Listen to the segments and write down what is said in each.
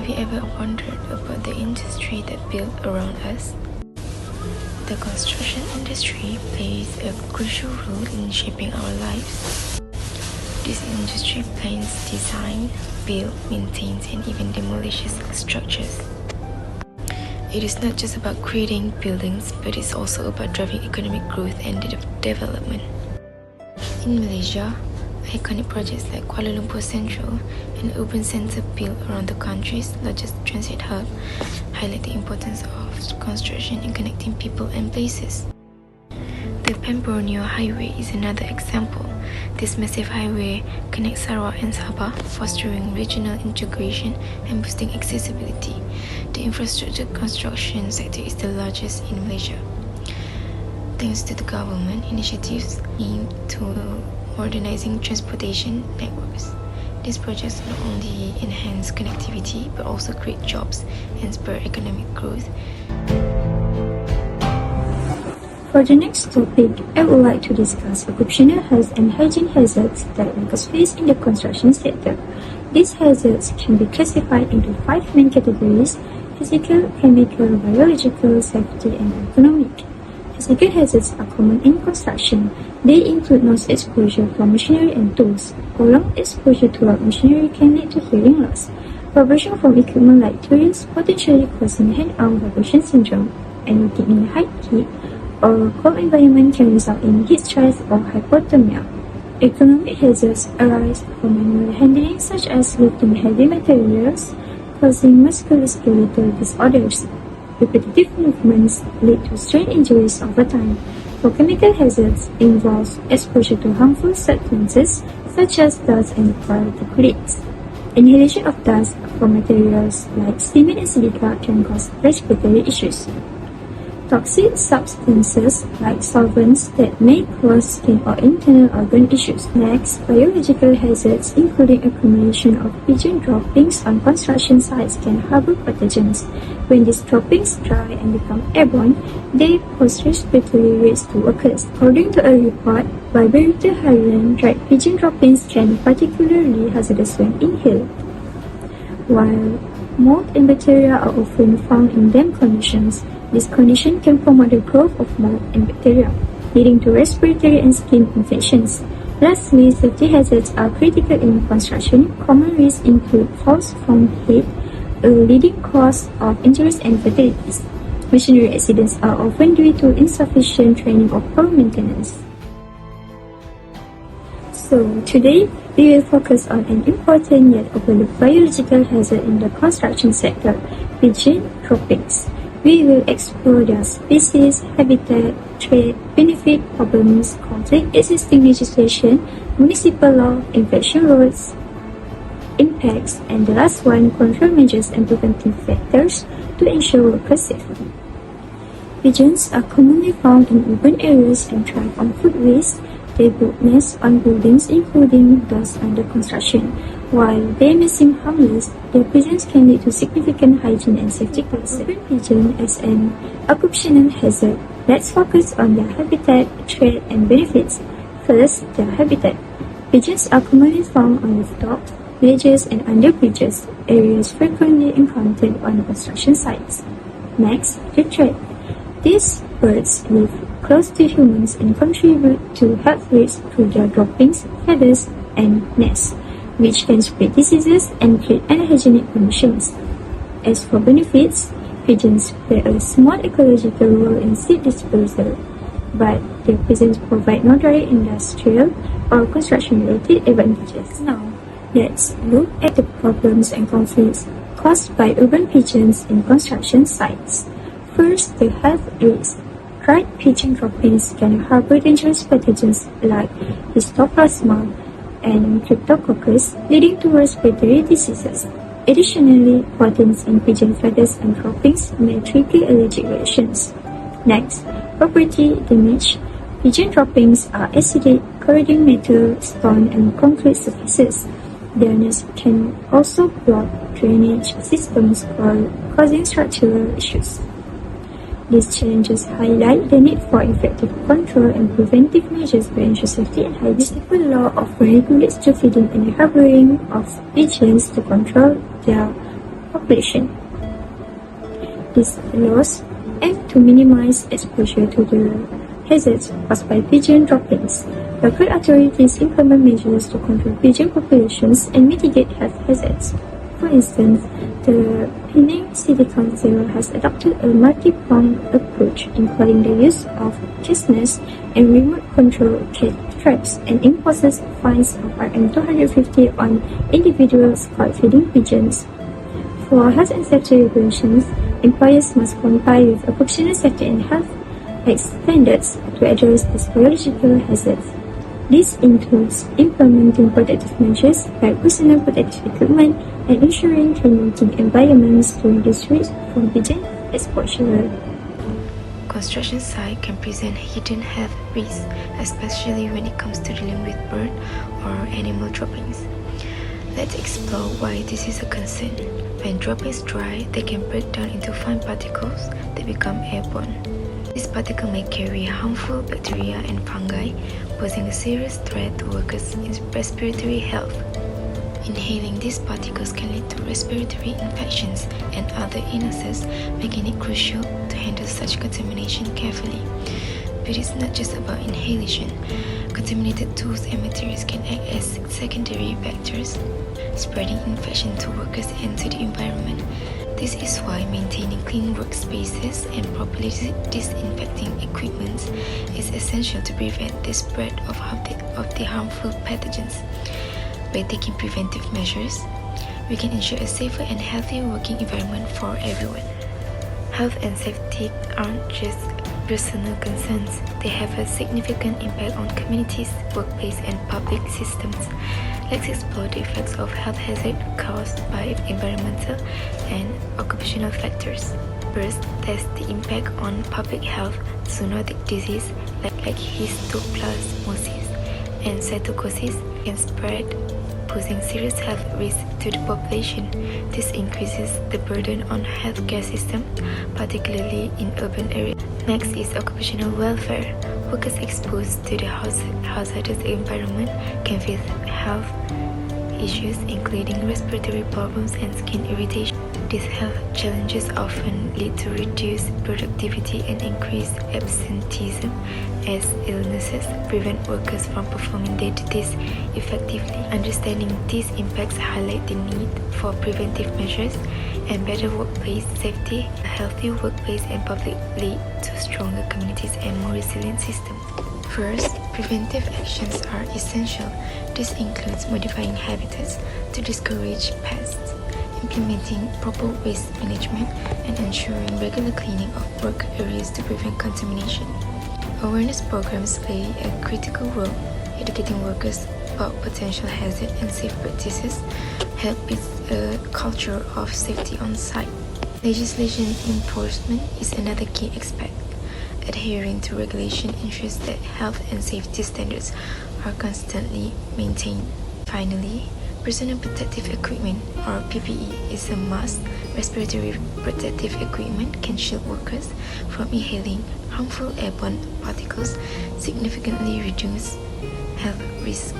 Have you ever wondered about the industry that built around us? The construction industry plays a crucial role in shaping our lives. This industry plans, designs, builds, maintains, and even demolishes structures. It is not just about creating buildings, but it's also about driving economic growth and development. In Malaysia, iconic projects like Kuala Lumpur Central, an urban centre built around the country's largest transit hub, highlight the importance of construction in connecting people and places. The Pembronian Highway is another example. This massive highway connects Sarawak and Sabah, fostering regional integration and boosting accessibility. The infrastructure construction sector is the largest in Malaysia, thanks to the government initiatives aimed to modernizing transportation networks. These projects not only enhance connectivity but also create jobs and spur economic growth. For the next topic, I would like to discuss occupational health and hygiene hazards that workers face in the construction sector. These hazards can be classified into 5 main categories: physical, chemical, biological, safety, and economic. Physical hazards are common in construction. They include noise exposure from machinery and tools. Prolonged exposure to loud machinery can lead to hearing loss. Vibration from equipment like tools potentially causing hand-arm vibration syndrome, and working in high heat or cold environment can result in heat stress or hypothermia. Economic hazards arise from manual handling, such as lifting heavy materials, causing musculoskeletal disorders. Repetitive movements lead to strain injuries over time. For chemical hazards, involves exposure to harmful substances such as dust and particulates. Inhalation of dust from materials like cement and silica can cause respiratory issues. Toxic substances like solvents that may cause skin or internal organ issues. Next, biological hazards including accumulation of pigeon droppings on construction sites can harbor pathogens. When these droppings dry and become airborne, they pose respiratory risks to workers. According to a report by Berita Harian, dried pigeon droppings can be particularly hazardous when inhaled. While mold and bacteria are often found in damp conditions, this condition can promote the growth of mold and bacteria, leading to respiratory and skin infections. Lastly, safety hazards are critical in construction. Common risks include falls from height, a leading cause of injuries and fatalities. Machinery accidents are often due to insufficient training or poor maintenance. So, today, we will focus on an important yet overlooked biological hazard in the construction sector, pigeon droppings. We will explore their species, habitat, threat, benefit, problems, conflict, existing legislation, municipal law, infection rates, impacts, and the last one, control measures and preventive factors to ensure worker safety. Pigeons are commonly found in urban areas and thrive on food waste. They build nests on buildings, including those under construction. While they may seem harmless, their presence can lead to significant hygiene and safety concerns. Urban pigeon as an occupational hazard. Let's focus on their habitat, threat, and benefits. First, their habitat. Pigeons are commonly found on rooftops, villages, and under bridges, areas frequently encountered on construction sites. Next, the threat. These birds live close to humans and contribute to health risks through their droppings, feathers, and nests, which can spread diseases and create unhygienic conditions. As for benefits, pigeons play a small ecological role in seed dispersal, but their presence provides no direct industrial or construction-related advantages. Now, let's look at the problems and conflicts caused by urban pigeons in construction sites. First, the health risk. Dried pigeon droppings can harbor dangerous pathogens like histoplasma and cryptococcus, leading to respiratory diseases. Additionally, proteins in pigeon feathers and droppings may trigger allergic reactions. Next, property damage. Pigeon droppings are acidic, corroding metal, stone, and concrete surfaces. Their nests can also block drainage systems, causing structural issues. These challenges highlight the need for effective control and preventive measures to ensure safety and hygiene. The law often regulates the feeding and harboring of pigeons to control their population. These laws aim to minimize exposure to the hazards caused by pigeon droppings. Local authorities implement measures to control pigeon populations and mitigate health hazards. For instance, the Penang City Council has adopted a multi-pronged approach, including the use of chestnuts and remote control traps, and imposes fines of Rm250 on individuals caught feeding pigeons. For health and safety regulations, employers must comply with occupational safety and health standards to address these biological hazards. This includes implementing protective measures like personal protective equipment and ensuring clean working environments to reduce risk from pigeon exposure. Construction site can present hidden health risks, especially when it comes to dealing with bird or animal droppings. Let's explore why this is a concern. When droppings dry, they can break down into fine particles that become airborne. These particles may carry harmful bacteria and fungi, posing a serious threat to workers' respiratory health. Inhaling these particles can lead to respiratory infections and other illnesses, making it crucial to handle such contamination carefully. But it's not just about inhalation. Contaminated tools and materials can act as secondary vectors, spreading infection to workers and to the environment. This is why maintaining clean workspaces and properly disinfecting equipment is essential to prevent the spread of the harmful pathogens. By taking preventive measures, we can ensure a safer and healthier working environment for everyone. Health and safety aren't just personal concerns, they have a significant impact on communities, workplace, and public systems. Let's explore the effects of health hazards caused by environmental and occupational factors. First, there's the impact on public health. Zoonotic disease like histoplasmosis and cytocosis can spread, posing serious health risks to the population. This increases the burden on healthcare system, particularly in urban areas. Next is occupational welfare. Workers exposed to the hazardous environment can face health issues including respiratory problems and skin irritation. These health challenges often lead to reduced productivity and increased absenteeism, as illnesses prevent workers from performing their duties effectively. Understanding these impacts highlight the need for preventive measures and better workplace safety. A healthy workplace and public lead to stronger communities and more resilient systems. First, preventive actions are essential. This includes modifying habitats to discourage pests, implementing proper waste management, and ensuring regular cleaning of work areas to prevent contamination. Awareness programs play a critical role. Educating workers about potential hazards and safe practices help build a culture of safety on site. Legislation enforcement is another key aspect. Adhering to regulation ensures that health and safety standards are constantly maintained. Finally, personal protective equipment, or PPE, is a must. Respiratory protective equipment can shield workers from inhaling harmful airborne particles, significantly reduce health risk.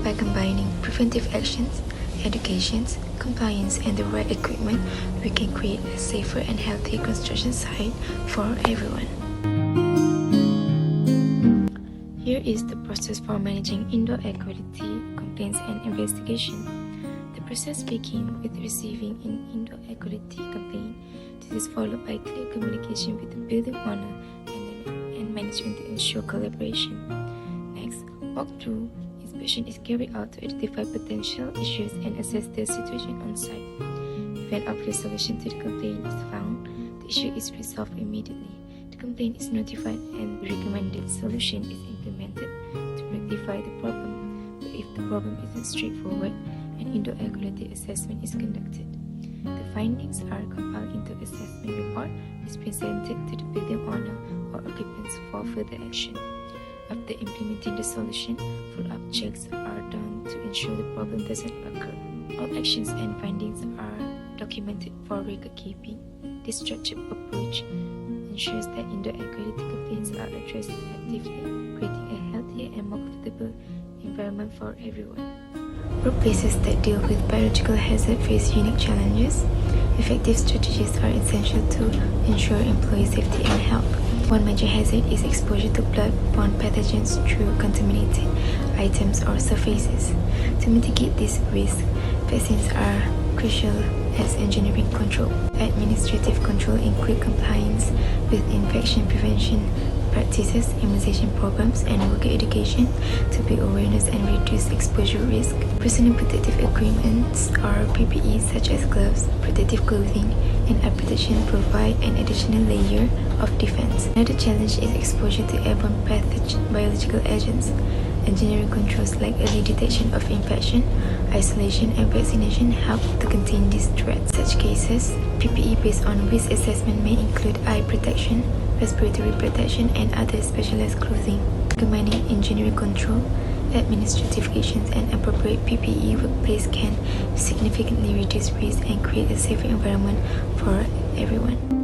By combining preventive actions, education, compliance, and the right equipment, we can create a safer and healthier construction site for everyone. Here is the process for managing indoor air quality complaints and investigation. The process begins with receiving an indoor air quality complaint. This is followed by clear communication with the building owner and management to ensure collaboration. Next, walkthrough inspection is carried out to identify potential issues and assess the situation on site. If an obvious solution to the complaint is found, the issue is resolved immediately. The complaint is notified and the recommended solution is implemented to rectify the problem. But if the problem isn't straightforward, an indoor air quality assessment is conducted. The findings are compiled into assessment report, which is presented to the building owner or occupants for further action. After implementing the solution, follow-up checks are done to ensure the problem doesn't occur. All actions and findings are documented for record keeping. This structured approach ensures that indoor air quality complaints are addressed effectively, creating a healthier and more comfortable environment for everyone. Workplaces that deal with biological hazard face unique challenges. Effective strategies are essential to ensure employee safety and health. One major hazard is exposure to blood-borne pathogens through contaminated items or surfaces. To mitigate this risk, vaccines are crucial as engineering control. Administrative control include compliance with infection prevention practices, immunization programs, and worker education to build awareness and reduce exposure risk. Personal protective equipments or PPE such as gloves, protective clothing, and eye protection provide an additional layer of defense. Another challenge is exposure to airborne biological agents. Engineering controls like early detection of infection, isolation, and vaccination help to contain these threats. Such cases, PPE based on risk assessment may include eye protection, respiratory protection, and other specialized clothing. Combining engineering control, administrative actions, and appropriate PPE workplace can significantly reduce risk and create a safer environment for everyone.